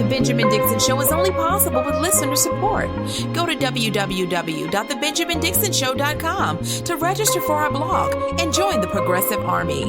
The Benjamin Dixon Show is only possible with listener support. Go to www.thebenjamindixonshow.com to register for our blog and join the Progressive Army.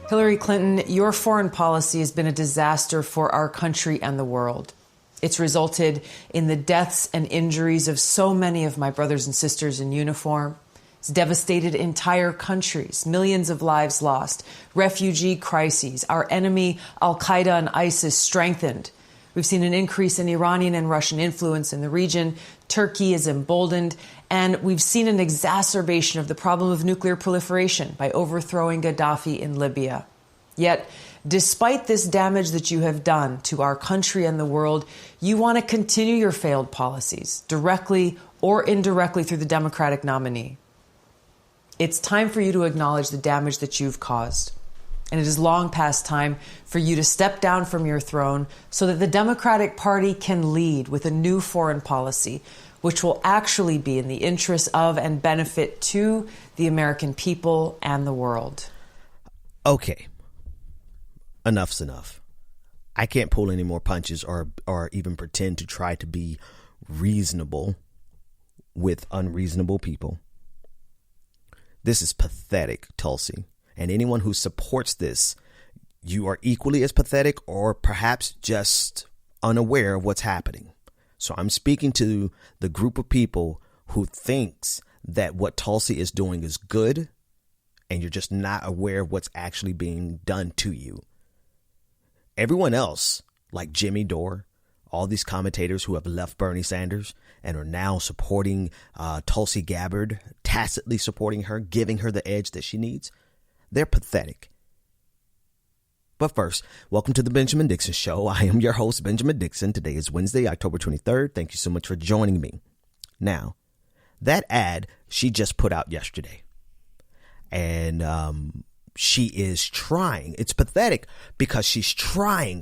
Hillary Clinton, your foreign policy has been a disaster for our country and the world. It's resulted in the deaths and injuries of so many of my brothers and sisters in uniform. It's devastated entire countries, millions of lives lost, refugee crises, our enemy Al-Qaeda and ISIS strengthened. We've seen an increase in Iranian and Russian influence in the region. Turkey is emboldened. And we've seen an exacerbation of the problem of nuclear proliferation by overthrowing Gaddafi in Libya. Yet, despite this damage that you have done to our country and the world, you want to continue your failed policies, directly or indirectly through the Democratic nominee. It's time for you to acknowledge the damage that you've caused. And it is long past time for you to step down from your throne so that the Democratic Party can lead with a new foreign policy, which will actually be in the interest of and benefit to the American people and the world. Okay. Enough's enough. I can't pull any more punches or even pretend to try to be reasonable with unreasonable people. This is pathetic, Tulsi. And anyone who supports this, you are equally as pathetic or perhaps just unaware of what's happening. So I'm speaking to the group of people who thinks that what Tulsi is doing is good and you're just not aware of what's actually being done to you. Everyone else, like Jimmy Dore, all these commentators who have left Bernie Sanders and are now supporting Tulsi Gabbard, tacitly supporting her, giving her the edge that she needs, they're pathetic. But first, welcome to the Benjamin Dixon Show. I am your host, Benjamin Dixon. Today is Wednesday, October 23rd. Thank you so much for joining me. Now, that ad she just put out yesterday. And she is trying. It's pathetic because she's trying.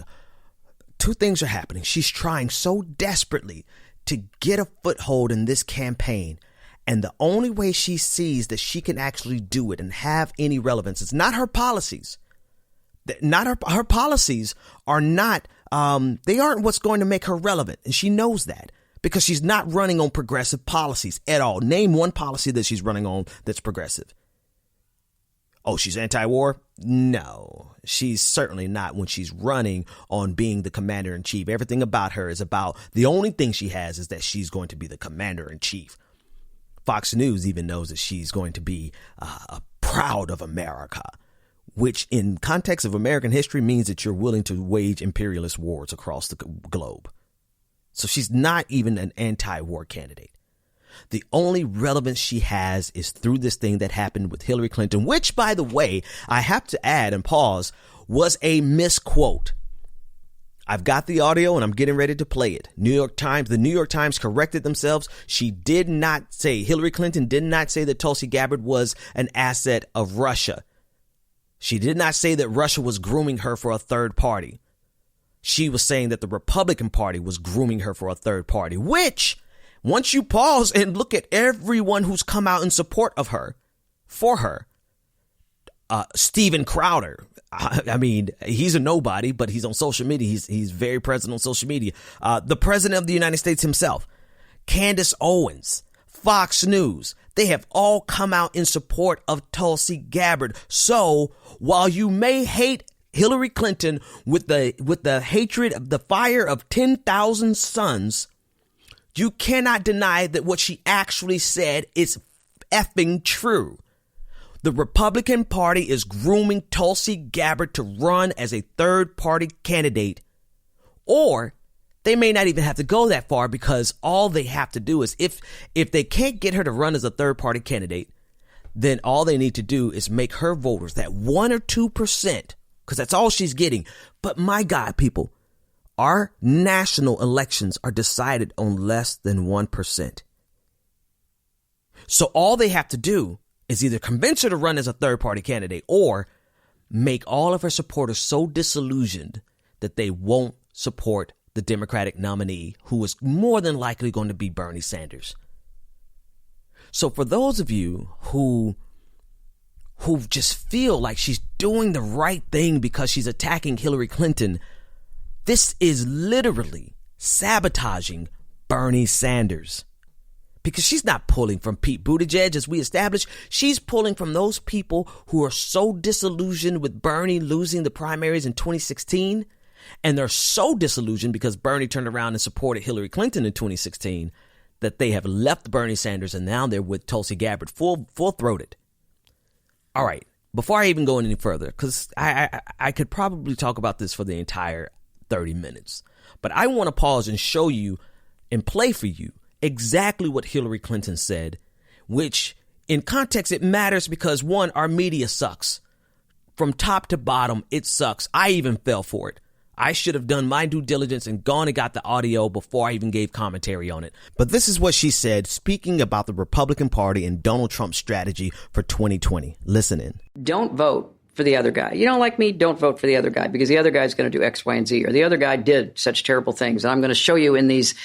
Two things are happening. She's trying so desperately to get a foothold in this campaign. And the only way she sees that she can actually do it and have any relevance, it's not her policies. Not her policies are not, they aren't what's going to make her relevant. And she knows that because she's not running on progressive policies at all. Name one policy that she's running on that's progressive. Oh, she's anti-war? No, she's certainly not when she's running on being the commander in chief. Everything about her is about, the only thing she has is that she's going to be the commander in chief. Fox News even knows that she's going to be proud of America, which in context of American history means that you're willing to wage imperialist wars across the globe. So she's not even an anti-war candidate. The only relevance she has is through this thing that happened with Hillary Clinton, which, by the way, I have to add and pause, was a misquote. I've got the audio and I'm getting ready to play it. The New York Times corrected themselves. She did not say, Hillary Clinton did not say that Tulsi Gabbard was an asset of Russia. She did not say that Russia was grooming her for a third party. She was saying that the Republican Party was grooming her for a third party, which, once you pause and look at everyone who's come out in support of her, for her, Steven Crowder, I mean, he's a nobody, but he's on social media. He's very present on social media. The president of the United States himself, Candace Owens, Fox News, they have all come out in support of Tulsi Gabbard. So while you may hate Hillary Clinton with the hatred of the fire of 10,000 suns, you cannot deny that what she actually said is effing true. The Republican Party is grooming Tulsi Gabbard to run as a third party candidate, or they may not even have to go that far because all they have to do is if they can't get her to run as a third party candidate, then all they need to do is make her voters that 1 or 2%, because that's all she's getting. But my God, people, our national elections are decided on less than 1%. So all they have to do is either convince her to run as a third party candidate or make all of her supporters so disillusioned that they won't support the Democratic nominee, who is more than likely going to be Bernie Sanders. So for those of you who just feel like she's doing the right thing because she's attacking Hillary Clinton. This is literally sabotaging Bernie Sanders. Because she's not pulling from Pete Buttigieg, as we established. She's pulling from those people who are so disillusioned with Bernie losing the primaries in 2016. And they're so disillusioned because Bernie turned around and supported Hillary Clinton in 2016 that they have left Bernie Sanders and now they're with Tulsi Gabbard, full-throated. All right, before I even go any further, because I could probably talk about this for the entire 30 minutes, but I want to pause and show you and play for you exactly what Hillary Clinton said, which in context, it matters because, one, our media sucks. From top to bottom, it sucks. I even fell for it. I should have done my due diligence and gone and got the audio before I even gave commentary on it. But this is what she said, speaking about the Republican Party and Donald Trump's strategy for 2020. Listen in. Don't vote for the other guy. You don't like me? Don't vote for the other guy because the other guy's going to do X, Y, and Z, or the other guy did such terrible things. And I'm going to show you in these,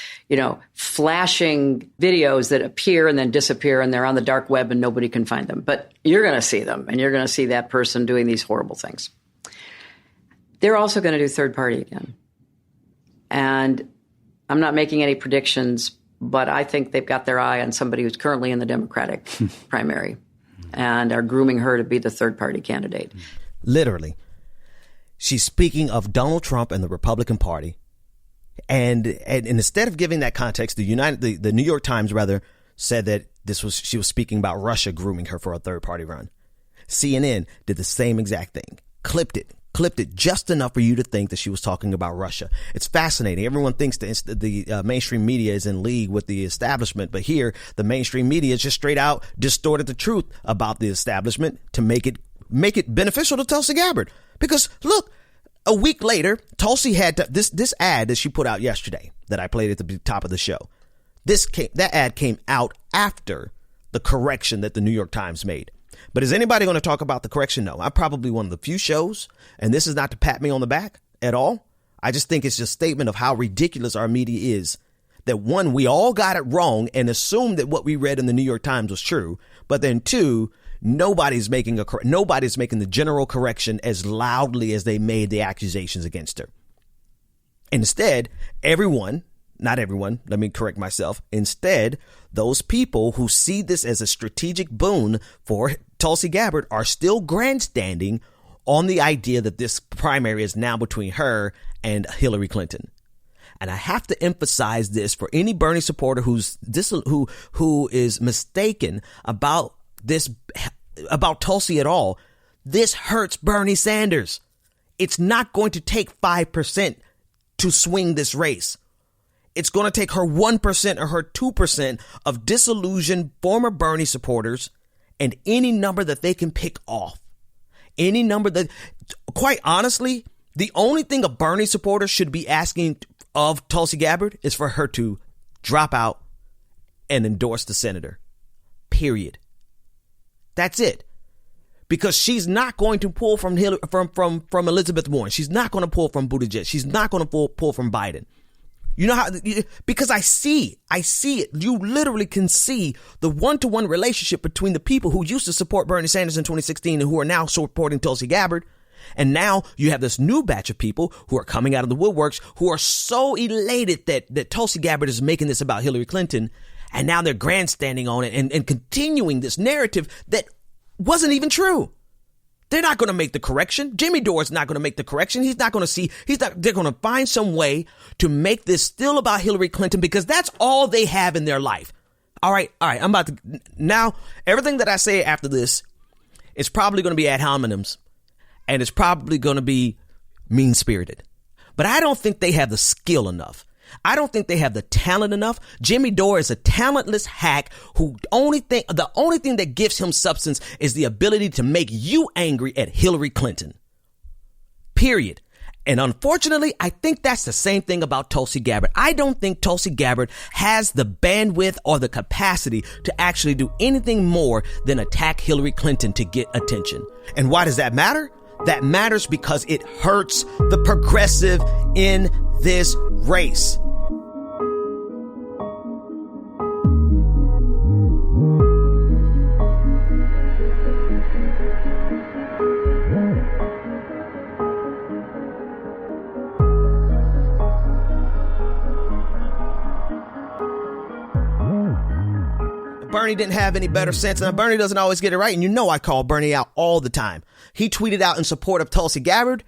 flashing videos that appear and then disappear and they're on the dark web and nobody can find them. But you're going to see them and you're going to see that person doing these horrible things. They're also going to do third party again. And I'm not making any predictions, but I think they've got their eye on somebody who's currently in the Democratic primary and are grooming her to be the third party candidate. Literally. She's speaking of Donald Trump and the Republican Party. And instead of giving that context, the New York Times rather said that she was speaking about Russia grooming her for a third party run. CNN did the same exact thing. Clipped it just enough for you to think that she was talking about Russia. It's fascinating. Everyone thinks the mainstream media is in league with the establishment, but here the mainstream media just straight out distorted the truth about the establishment to make it beneficial to Tulsi Gabbard. Because look, a week later, Tulsi had this ad that she put out yesterday that I played at the top of the show. That ad came out after the correction that the New York Times made. But is anybody going to talk about the correction? No. I'm probably one of the few shows, and this is not to pat me on the back at all. I just think it's just a statement of how ridiculous our media is. That one, we all got it wrong and assumed that what we read in the New York Times was true. But then two, nobody's making the general correction as loudly as they made the accusations against her. Instead, not everyone, let me correct myself. Instead, those people who see this as a strategic boon for Tulsi Gabbard are still grandstanding on the idea that this primary is now between her and Hillary Clinton. And I have to emphasize this for any Bernie supporter who is mistaken about Tulsi at all. This hurts Bernie Sanders. It's not going to take 5% to swing this race. It's going to take her 1% or her 2% of disillusioned former Bernie supporters and any number that they can pick off. Any number that, quite honestly, the only thing a Bernie supporter should be asking of Tulsi Gabbard is for her to drop out and endorse the senator. Period. That's it. Because she's not going to pull from Elizabeth Warren. She's not going to pull from Buttigieg. She's not going to pull from Biden. You know how? Because I see it. You literally can see the one-to-one relationship between the people who used to support Bernie Sanders in 2016 and who are now supporting Tulsi Gabbard. And now you have this new batch of people who are coming out of the woodworks who are so elated that Tulsi Gabbard is making this about Hillary Clinton. And now they're grandstanding on it and continuing this narrative that wasn't even true. They're not going to make the correction. Jimmy Dore's not going to make the correction. They're going to find some way to make this still about Hillary Clinton because that's all they have in their life. All right. I'm about to, now everything that I say after this is probably going to be ad hominems and it's probably going to be mean spirited, but I don't think they have the skill enough. I don't think they have the talent enough. Jimmy Dore is a talentless hack who the only thing that gives him substance is the ability to make you angry at Hillary Clinton. Period. And unfortunately, I think that's the same thing about Tulsi Gabbard. I don't think Tulsi Gabbard has the bandwidth or the capacity to actually do anything more than attack Hillary Clinton to get attention. And why does that matter? That matters because it hurts the progressive in this race. Bernie didn't have any better sense, and Bernie doesn't always get it right, and you know I call Bernie out all the time. He tweeted out in support of Tulsi Gabbard,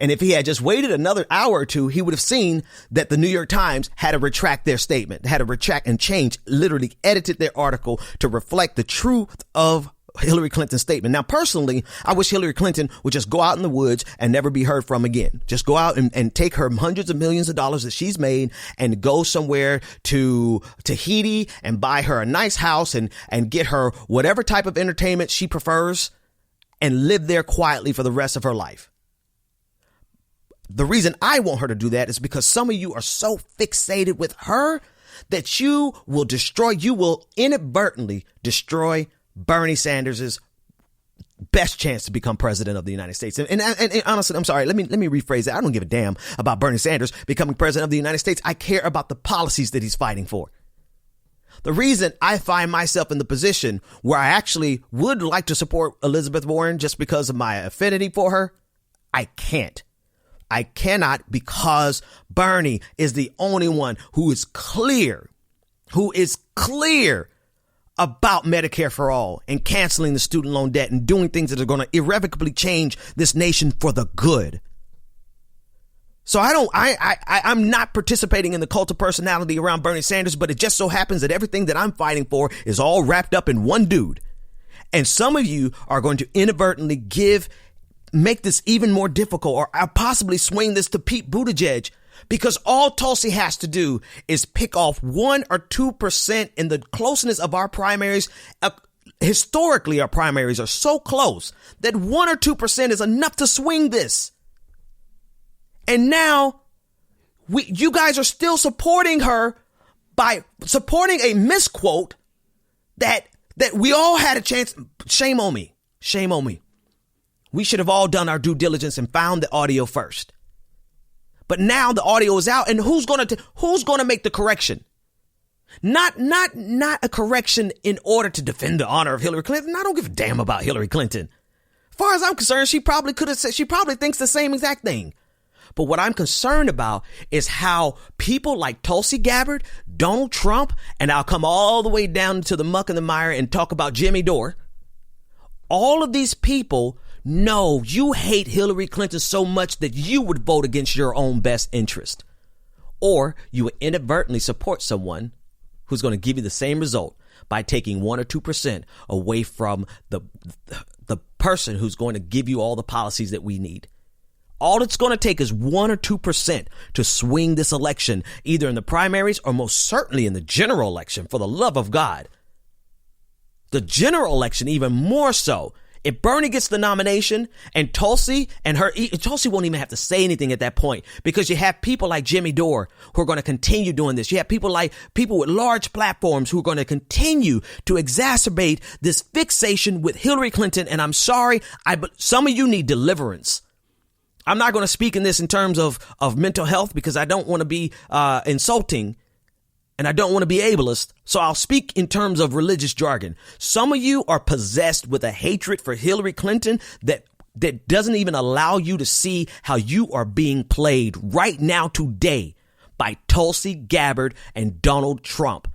and if he had just waited another hour or two, he would have seen that the New York Times had to retract their statement, had to retract and change, literally edited their article to reflect the truth of Hillary Clinton's statement. Now, personally, I wish Hillary Clinton would just go out in the woods and never be heard from again. Just go out and take her hundreds of millions of dollars that she's made and go somewhere to Tahiti and buy her a nice house and get her whatever type of entertainment she prefers and live there quietly for the rest of her life. The reason I want her to do that is because some of you are so fixated with her that you will inadvertently destroy Bernie Sanders' best chance to become president of the United States. And honestly, I'm sorry, let me rephrase it. I don't give a damn about Bernie Sanders becoming president of the United States. I care about the policies that he's fighting for. The reason I find myself in the position where I actually would like to support Elizabeth Warren just because of my affinity for her, I cannot because Bernie is the only one who is clear about Medicare for all and canceling the student loan debt and doing things that are going to irrevocably change this nation for the good. So I'm not participating in the cult of personality around Bernie Sanders, but it just so happens that everything that I'm fighting for is all wrapped up in one dude. And some of you are going to inadvertently make this even more difficult, or possibly swing this to Pete Buttigieg, because all Tulsi has to do is pick off 1 or 2% in the closeness of our primaries. Historically, our primaries are so close that 1 or 2% is enough to swing this. And now you guys are still supporting her by supporting a misquote that we all had a chance. Shame on me. Shame on me. We should have all done our due diligence and found the audio first. But now the audio is out, and who's going to make the correction? Not a correction in order to defend the honor of Hillary Clinton. I don't give a damn about Hillary Clinton. As far as I'm concerned, she probably thinks the same exact thing. But what I'm concerned about is how people like Tulsi Gabbard, Donald Trump, and I'll come all the way down to the muck and the mire and talk about Jimmy Dore. All of these people know you hate Hillary Clinton so much that you would vote against your own best interest. Or you would inadvertently support someone who's going to give you the same result by taking 1 or 2% away from the person who's going to give you all the policies that we need. All it's going to take is 1 or 2% to swing this election, either in the primaries or most certainly in the general election, for the love of God. The general election, even more so. If Bernie gets the nomination and Tulsi won't even have to say anything at that point, because you have people like Jimmy Dore who are going to continue doing this. You have people with large platforms who are going to continue to exacerbate this fixation with Hillary Clinton. And I'm sorry, but some of you need deliverance. I'm not going to speak in this in terms of mental health because I don't want to be insulting. And I don't want to be ableist, so I'll speak in terms of religious jargon. Some of you are possessed with a hatred for Hillary Clinton that doesn't even allow you to see how you are being played right now today by Tulsi Gabbard and Donald Trump.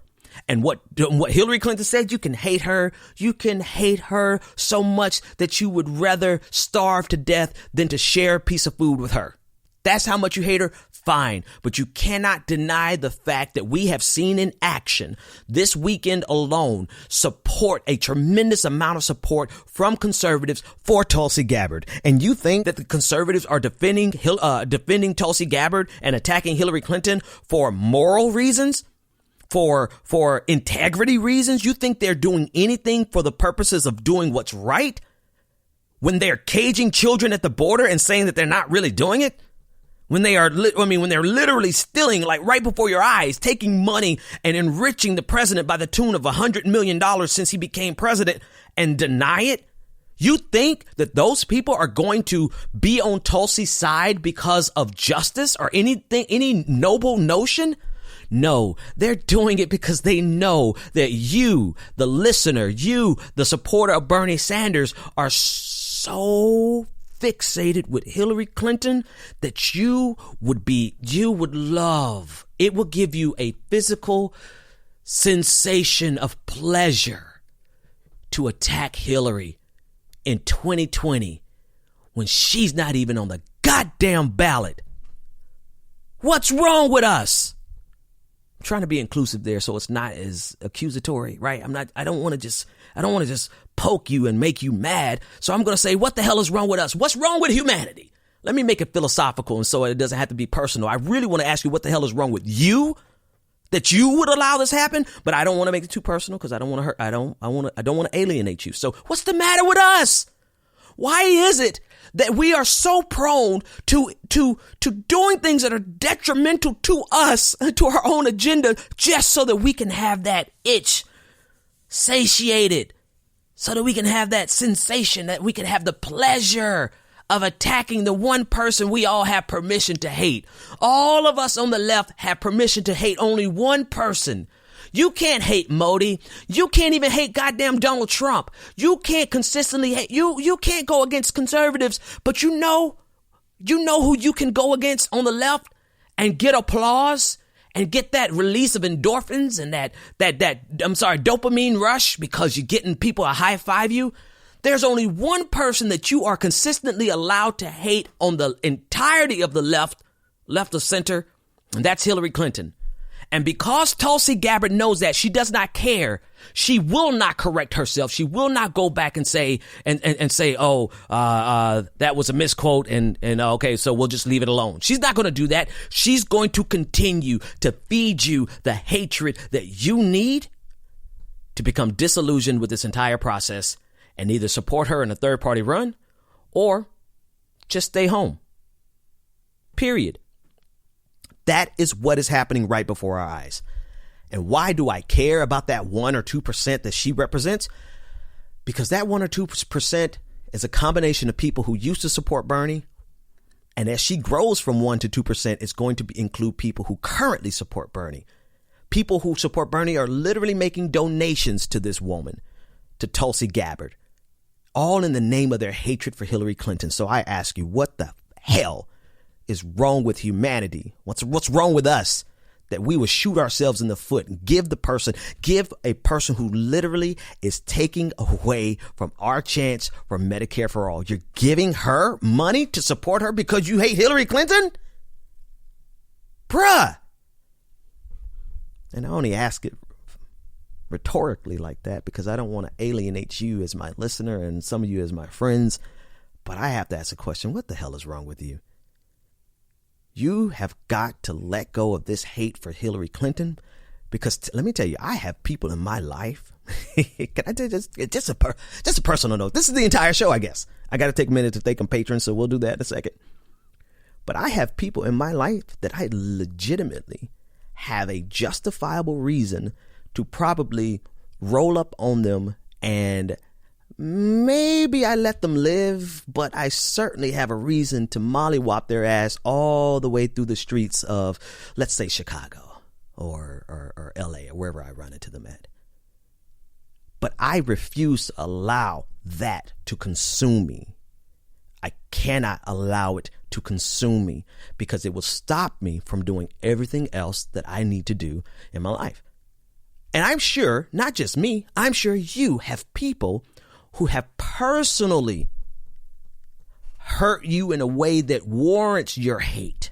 And what Hillary Clinton said, you can hate her so much that you would rather starve to death than to share a piece of food with her. That's how much you hate her. Fine. But you cannot deny the fact that we have seen in action this weekend alone a tremendous amount of support from conservatives for Tulsi Gabbard. And you think that the conservatives are defending Tulsi Gabbard and attacking Hillary Clinton for moral reasons? For integrity reasons? You think they're doing anything for the purposes of doing what's right when they're caging children at the border and saying that they're not really doing it? When they're literally stealing, like right before your eyes, taking money and enriching the president by the tune of $100 million since he became president, and deny it? You think that those people are going to be on Tulsi's side because of justice or any noble notion? No, they're doing it because they know that you, the listener, you, the supporter of Bernie Sanders, are so fixated with Hillary Clinton that you would love. It will give you a physical sensation of pleasure to attack Hillary in 2020 when she's not even on the goddamn ballot. What's wrong with us? I'm trying to be inclusive there so it's not as accusatory, right? I don't want to just poke you and make you mad. So I'm going to say, what the hell is wrong with us? What's wrong with humanity? Let me make it philosophical and so it doesn't have to be personal. I really want to ask you what the hell is wrong with you that you would allow this happen, but I don't want to make it too personal because I don't want to hurt. I don't want to alienate you. So what's the matter with us? Why is it that we are so prone to doing things that are detrimental to us, to our own agenda, just so that we can have that itch satiated, so that we can have that sensation, that we can have the pleasure of attacking the one person we all have permission to hate? All of us on the left have permission to hate only one person. You can't hate Modi. You can't even hate goddamn Donald Trump. You can't consistently hate. You can't go against conservatives, but you know who you can go against on the left and get applause and get that release of endorphins and that dopamine rush because you're getting people to high five you. There's only one person that you are consistently allowed to hate on the entirety of the left of center, and that's Hillary Clinton. And because Tulsi Gabbard knows that, she does not care. She will not correct herself. She will not go back and say, that was a misquote and okay, so we'll just leave it alone. She's not going to do that. She's going to continue to feed you the hatred that you need to become disillusioned with this entire process and either support her in a third party run or just stay home. Period. That is what is happening right before our eyes. And why do I care about that 1 or 2% that she represents? Because that 1 or 2% is a combination of people who used to support Bernie. And as she grows from 1 to 2%, it's going to include people who currently support Bernie. People who support Bernie are literally making donations to this woman, to Tulsi Gabbard, all in the name of their hatred for Hillary Clinton. So I ask you, what the hell is wrong with humanity? What's wrong with us that we would shoot ourselves in the foot and give a person who literally is taking away from our chance for Medicare for all? You're giving her money to support her because you hate Hillary Clinton? Bruh. And I only ask it rhetorically like that because I don't want to alienate you as my listener and some of you as my friends. But I have to ask a question. What the hell is wrong with you? You have got to let go of this hate for Hillary Clinton because let me tell you, I have people in my life. Can I tell you just a personal note? This is the entire show, I guess. I got to take a minute to thank them patrons, so we'll do that in a second. But I have people in my life that I legitimately have a justifiable reason to probably roll up on them, and maybe I let them live, but I certainly have a reason to mollywop their ass all the way through the streets of, let's say, Chicago or LA or wherever I run into them at. But I refuse to allow that to consume me. I cannot allow it to consume me because it will stop me from doing everything else that I need to do in my life. And I'm sure, not just me, I'm sure you have people who have personally hurt you in a way that warrants your hate.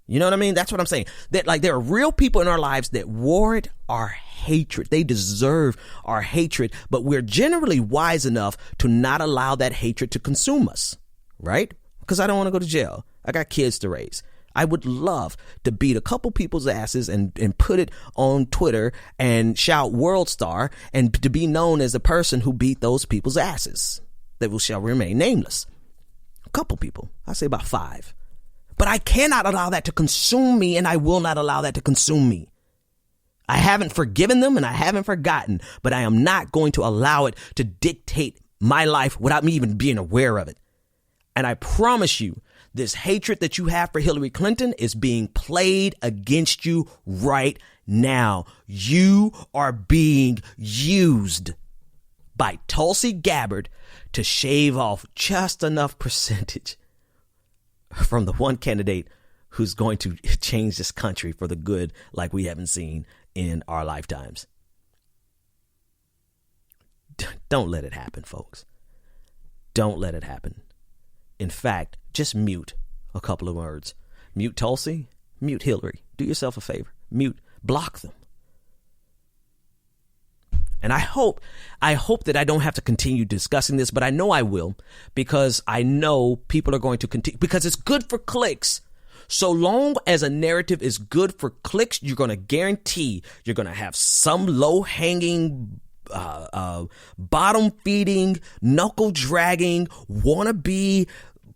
You know what I mean? That's what I'm saying. That there are real people in our lives that warrant our hatred. They deserve our hatred, but we're generally wise enough to not allow that hatred to consume us, right? Because I don't want to go to jail. I got kids to raise. I would love to beat a couple people's asses and put it on Twitter and shout world star and to be known as the person who beat those people's asses that shall remain nameless. A couple people. I say about 5. But I cannot allow that to consume me, and I will not allow that to consume me. I haven't forgiven them and I haven't forgotten, but I am not going to allow it to dictate my life without me even being aware of it. And I promise you, this hatred that you have for Hillary Clinton is being played against you right now. You are being used by Tulsi Gabbard to shave off just enough percentage from the one candidate who's going to change this country for the good like we haven't seen in our lifetimes. Don't let it happen, folks. Don't let it happen. In fact, just mute a couple of words. Mute Tulsi, mute Hillary. Do yourself a favor. Mute, block them. And I hope that I don't have to continue discussing this, but I know I will, because I know people are going to continue, because it's good for clicks. So long as a narrative is good for clicks, you're going to guarantee you're going to have some low-hanging, bottom-feeding, knuckle-dragging, wannabe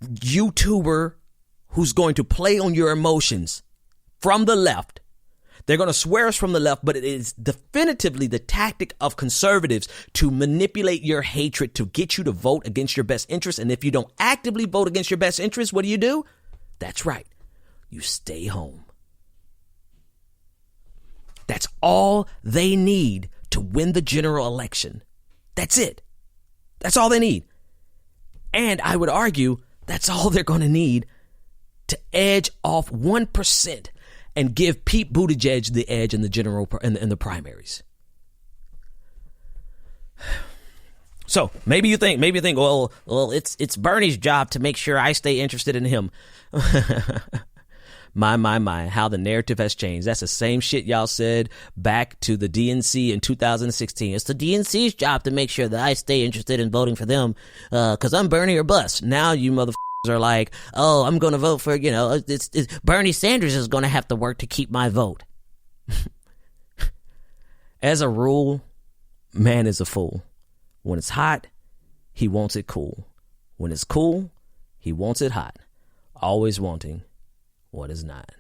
YouTuber who's going to play on your emotions from the left. They're going to swear us from the left, but it is definitively the tactic of conservatives to manipulate your hatred to get you to vote against your best interest. And if you don't actively vote against your best interest, what do? That's right. You stay home. That's all they need to win the general election. That's it. That's all they need. And I would argue that's all they're going to need to edge off 1% and give Pete Buttigieg the edge in the general in the primaries. So maybe you think, well, it's Bernie's job to make sure I stay interested in him. My, how the narrative has changed. That's the same shit y'all said back to the DNC in 2016. It's the DNC's job to make sure that I stay interested in voting for them, because I'm Bernie or bust. Now you motherfuckers are like, oh, I'm going to vote for, it's Bernie Sanders is going to have to work to keep my vote. As a rule, man is a fool. When it's hot, he wants it cool. When it's cool, he wants it hot. Always wanting what is not.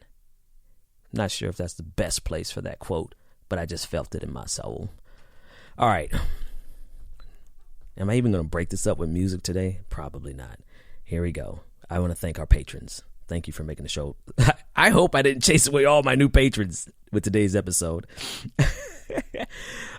Not sure if that's the best place for that quote, but I just felt it in my soul. All right. Am I even going to break this up with music today? Probably not. Here we go. I want to thank our patrons. Thank you for making the show. I hope I didn't chase away all my new patrons with today's episode.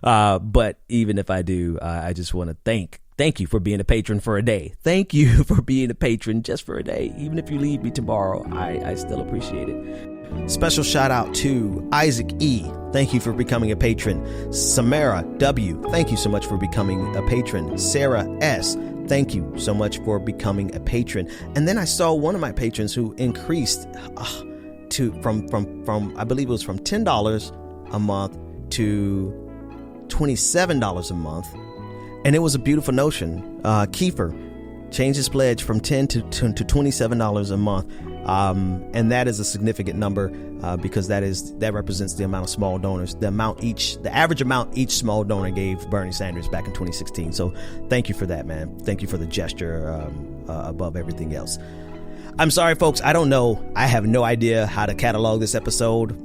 But even if I do, I just want to thank you for being a patron for a day. Thank you for being a patron just for a day. Even if you leave me tomorrow, I still appreciate it. Special shout out to Isaac E. Thank you for becoming a patron. Samara W. Thank you so much for becoming a patron. Sarah S. Thank you so much for becoming a patron. And then I saw one of my patrons who increased from I believe it was from $10 a month to $27 a month. And it was a beautiful notion. Kiefer changed his pledge from $10 to $27 a month. And that is a significant number because that represents the amount of small donors, the average amount each small donor gave Bernie Sanders back in 2016. So thank you for that, man. Thank you for the gesture above everything else. I'm sorry, folks. I don't know. I have no idea how to catalog this episode.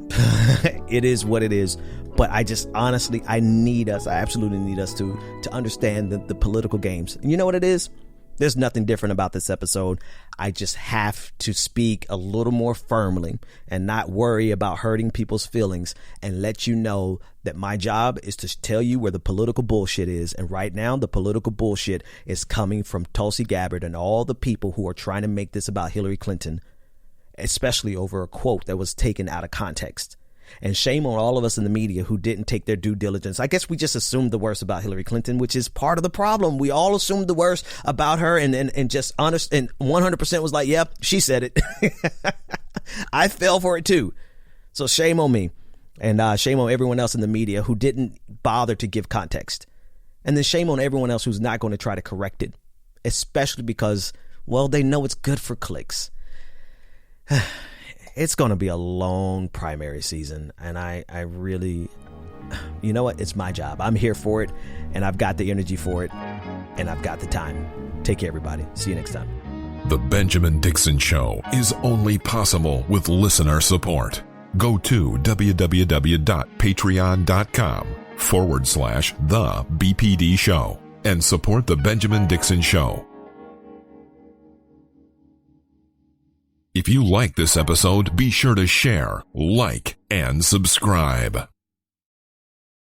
It is what it is. But I just honestly, I absolutely need us to understand the political games. And you know what it is? There's nothing different about this episode. I just have to speak a little more firmly and not worry about hurting people's feelings and let you know that my job is to tell you where the political bullshit is. And right now, the political bullshit is coming from Tulsi Gabbard and all the people who are trying to make this about Hillary Clinton, especially over a quote that was taken out of context. And shame on all of us in the media who didn't take their due diligence. I guess we just assumed the worst about Hillary Clinton, which is part of the problem. We all assumed the worst about her and just honest and 100% was like, yep, she said it. I fell for it too. So shame on me. And shame on everyone else in the media who didn't bother to give context. And then shame on everyone else who's not going to try to correct it, especially because, well, they know it's good for clicks. It's going to be a long primary season, and I really, you know what? It's my job. I'm here for it, and I've got the energy for it, and I've got the time. Take care, everybody. See you next time. The Benjamin Dixon Show is only possible with listener support. Go to www.patreon.com/The BPD Show and support The Benjamin Dixon Show. If you like this episode, be sure to share, like, and subscribe.